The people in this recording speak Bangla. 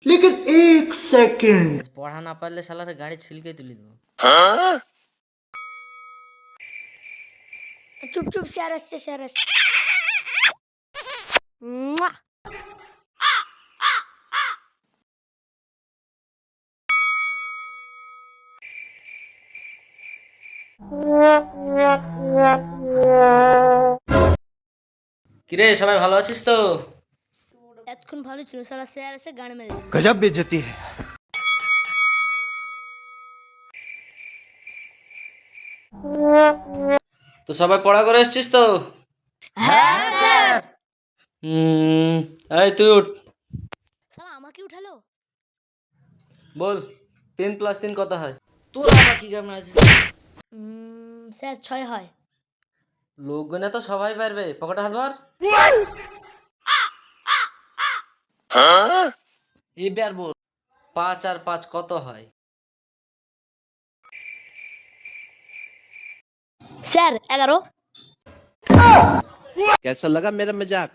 लेकिन एक सेकंड। पढ़ा ना पारले शालार गाड़ी छिलके तुली देबो। চুপ চুপ স্যার আসছে স্যার আসছে মুয়া। কিরে সবাই ভালো আছিস তো? এতক্ষণ ভালো ছিল শালা স্যার এসে গান মেরে দিল। गजब बेइज्जती है। তো সবাই পড়া করে এসেছিস তো? হ্যাঁ স্যার। এই তুই উঠ, শালা আমাকে উঠালো। বল 3 + 3 কত হয়? তোর আবার কি কেমন আছিস? স্যার 6 হয়। লোক গনে তো সবাই পারবে, পকেটে হাত ভর। এবার বল 5 আর 5 কত হয়? স্যার 11। कैसा लगा मेरा मजाक?